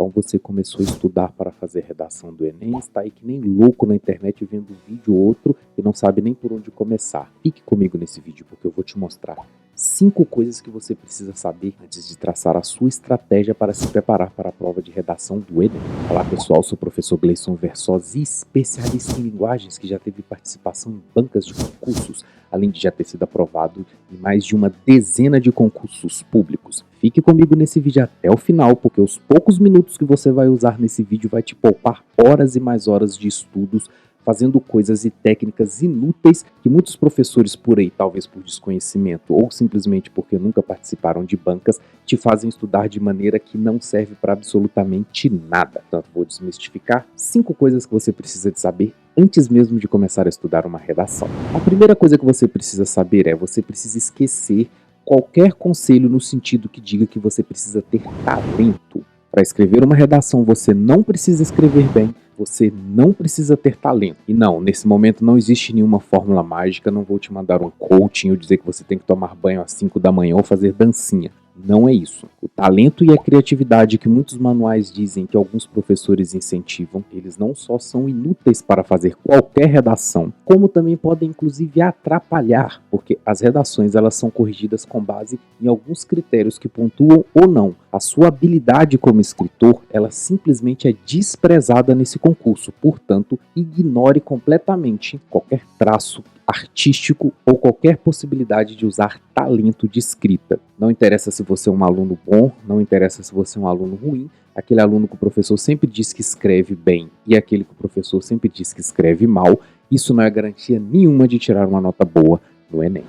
Então você começou a estudar para fazer redação do Enem, está aí que nem louco na internet vendo um vídeo ou outro e não sabe nem por onde começar. Fique comigo nesse vídeo porque eu vou te mostrar 5 coisas que você precisa saber antes de traçar a sua estratégia para se preparar para a prova de redação do Enem. Olá pessoal, sou o professor Gleison Versoz, especialista em linguagens que já teve participação em bancas de concursos, além de já ter sido aprovado em mais de uma dezena de concursos públicos. Fique comigo nesse vídeo até o final, porque os poucos minutos que você vai usar nesse vídeo vai te poupar horas e mais horas de estudos, fazendo coisas e técnicas inúteis que muitos professores por aí, talvez por desconhecimento ou simplesmente porque nunca participaram de bancas, te fazem estudar de maneira que não serve para absolutamente nada. Então, vou desmistificar 5 coisas que você precisa de saber antes mesmo de começar a estudar uma redação. A primeira coisa que você precisa saber é você precisa esquecer qualquer conselho no sentido que diga que você precisa ter talento. Para escrever uma redação, você não precisa escrever bem, você não precisa ter talento. E não, nesse momento não existe nenhuma fórmula mágica, não vou te mandar um coaching ou dizer que você tem que tomar banho às 5 da manhã ou fazer dancinha. Não é isso. O talento e a criatividade que muitos manuais dizem que alguns professores incentivam, eles não só são inúteis para fazer qualquer redação, como também podem inclusive atrapalhar, porque as redações elas são corrigidas com base em alguns critérios que pontuam ou não. A sua habilidade como escritor, ela simplesmente é desprezada nesse concurso, portanto, ignore completamente qualquer traço artístico ou qualquer possibilidade de usar talento de escrita. Não interessa se você é um aluno bom, não interessa se você é um aluno ruim, aquele aluno que o professor sempre diz que escreve bem e aquele que o professor sempre diz que escreve mal, isso não é garantia nenhuma de tirar uma nota boa no Enem.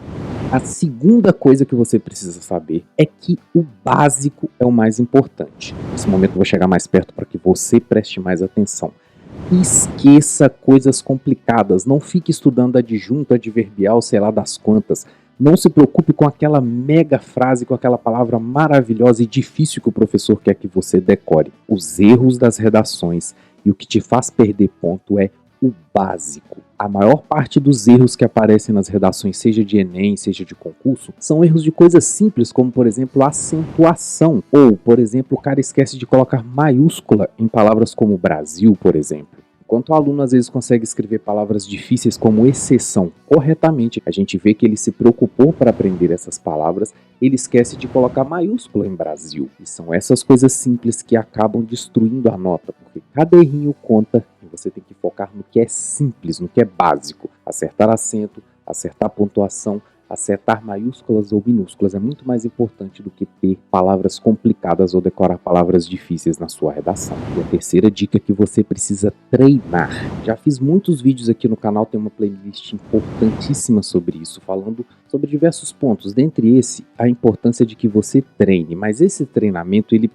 A segunda coisa que você precisa saber é que o básico é o mais importante. Nesse momento eu vou chegar mais perto para que você preste mais atenção. Esqueça coisas complicadas, não fique estudando adjunto, adverbial, sei lá das quantas. Não se preocupe com aquela mega frase, com aquela palavra maravilhosa e difícil que o professor quer que você decore. Os erros das redações e o que te faz perder ponto é o básico. A maior parte dos erros que aparecem nas redações, seja de Enem, seja de concurso, são erros de coisas simples, como por exemplo acentuação, ou por exemplo o cara esquece de colocar maiúscula em palavras como Brasil, por exemplo. Enquanto o aluno às vezes consegue escrever palavras difíceis como exceção corretamente, a gente vê que ele se preocupou para aprender essas palavras, ele esquece de colocar maiúscula em Brasil. E são essas coisas simples que acabam destruindo a nota, porque cada errinho conta e você tem que focar no que é simples, no que é básico. Acertar acento, acertar pontuação, acertar maiúsculas ou minúsculas é muito mais importante do que ter palavras complicadas ou decorar palavras difíceis na sua redação. E a terceira dica é que você precisa treinar. Já fiz muitos vídeos aqui no canal, tem uma playlist importantíssima sobre isso, falando sobre diversos pontos. Dentre esse, a importância de que você treine, mas esse treinamento ele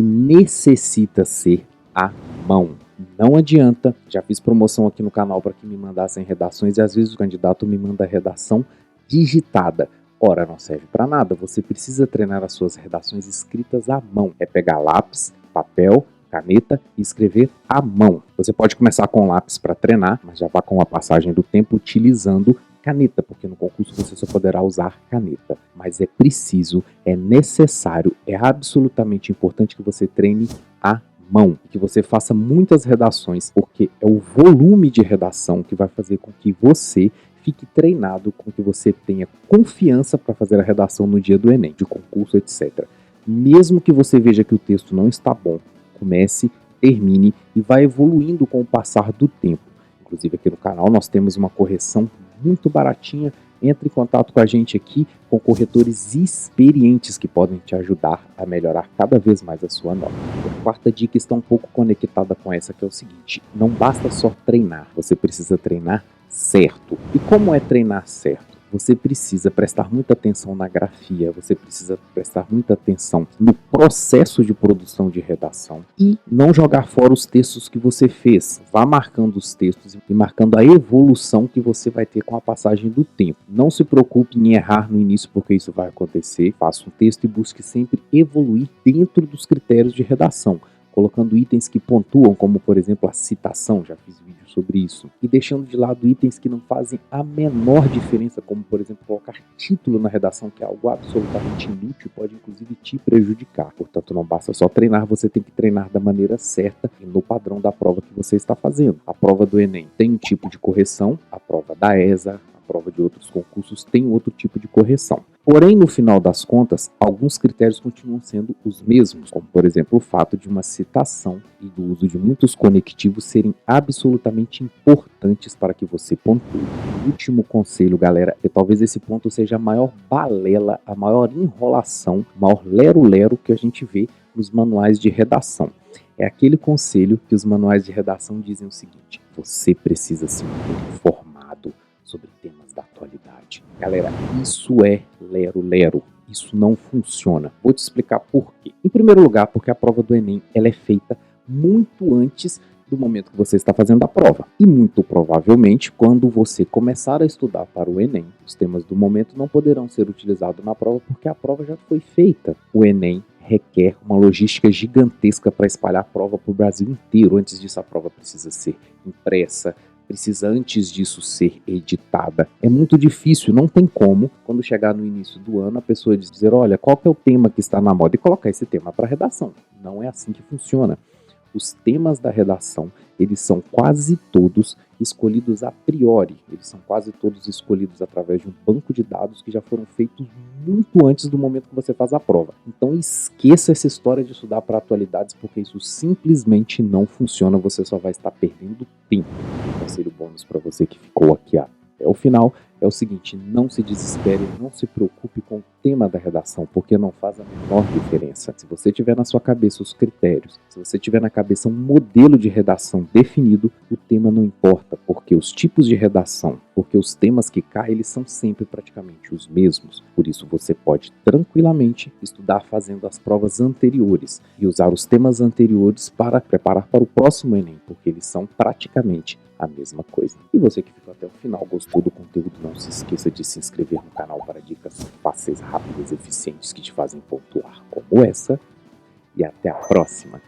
necessita ser à mão. Não adianta, já fiz promoção aqui no canal para que me mandassem redações e às vezes o candidato me manda redação digitada. Ora, não serve para nada, você precisa treinar as suas redações escritas à mão. É pegar lápis, papel, caneta e escrever à mão. Você pode começar com lápis para treinar, mas já vá com a passagem do tempo utilizando caneta, porque no concurso você só poderá usar caneta. Mas é preciso, é necessário, é absolutamente importante que você treine à mão, que você faça muitas redações, porque é o volume de redação que vai fazer com que você fique treinado, com que você tenha confiança para fazer a redação no dia do Enem, de concurso, etc. Mesmo que você veja que o texto não está bom, comece, termine e vai evoluindo com o passar do tempo. Inclusive aqui no canal nós temos uma correção muito baratinha. Entre em contato com a gente aqui, com corretores experientes que podem te ajudar a melhorar cada vez mais a sua nota. A quarta dica está um pouco conectada com essa, que é o seguinte: não basta só treinar, você precisa treinar certo. E como é treinar certo? Você precisa prestar muita atenção na grafia, você precisa prestar muita atenção no processo de produção de redação e não jogar fora os textos que você fez. Vá marcando os textos e marcando a evolução que você vai ter com a passagem do tempo. Não se preocupe em errar no início, porque isso vai acontecer. Faça um texto e busque sempre evoluir dentro dos critérios de redação. colocando itens que pontuam, como por exemplo a citação, já fiz vídeo sobre isso, e deixando de lado itens que não fazem a menor diferença, como por exemplo colocar título na redação, que é algo absolutamente inútil e pode inclusive te prejudicar. Portanto, não basta só treinar, você tem que treinar da maneira certa e no padrão da prova que você está fazendo. A prova do Enem tem um tipo de correção, a prova da ESA, a prova de outros concursos tem outro tipo de correção. Porém, no final das contas, alguns critérios continuam sendo os mesmos, como por exemplo o fato de uma citação e do uso de muitos conectivos serem absolutamente importantes para que você pontue. O último conselho, galera, é talvez esse ponto seja a maior balela, a maior enrolação, o maior lero-lero que a gente vê nos manuais de redação. É aquele conselho que os manuais de redação dizem o seguinte: você precisa se manter informado sobre temas da atualidade. Galera, isso é lero-lero. Isso não funciona. Vou te explicar por quê. Em primeiro lugar, porque a prova do Enem ela é feita muito antes do momento que você está fazendo a prova. E muito provavelmente, quando você começar a estudar para o Enem, os temas do momento não poderão ser utilizados na prova porque a prova já foi feita. O Enem requer uma logística gigantesca para espalhar a prova para o Brasil inteiro. Antes disso, a prova precisa ser impressa, precisa antes disso ser editada. É muito difícil, não tem como, quando chegar no início do ano, a pessoa dizer, olha, qual que é o tema que está na moda e colocar esse tema para redação. Não é assim que funciona. Os temas da redação, eles são quase todos escolhidos a priori, eles são quase todos escolhidos através de um banco de dados que já foram feitos muito antes do momento que você faz a prova. Então esqueça essa história de estudar para atualidades, porque isso simplesmente não funciona, você só vai estar perdendo tempo. Um conselho bônus para você que ficou aqui até o final é o seguinte: não se desespere, não se preocupe com o tema da redação, porque não faz a menor diferença. Se você tiver na sua cabeça os critérios, se você tiver na cabeça um modelo de redação definido, o tema não importa, porque os tipos de redação, porque os temas que caem, eles são sempre praticamente os mesmos. Por isso você pode tranquilamente estudar fazendo as provas anteriores e usar os temas anteriores para preparar para o próximo Enem, porque eles são praticamente a mesma coisa. E você que ficou até o final, gostou do conteúdo, não se esqueça de se inscrever no canal para dicas fáceis, rápidas e eficientes que te fazem pontuar como essa. E até a próxima!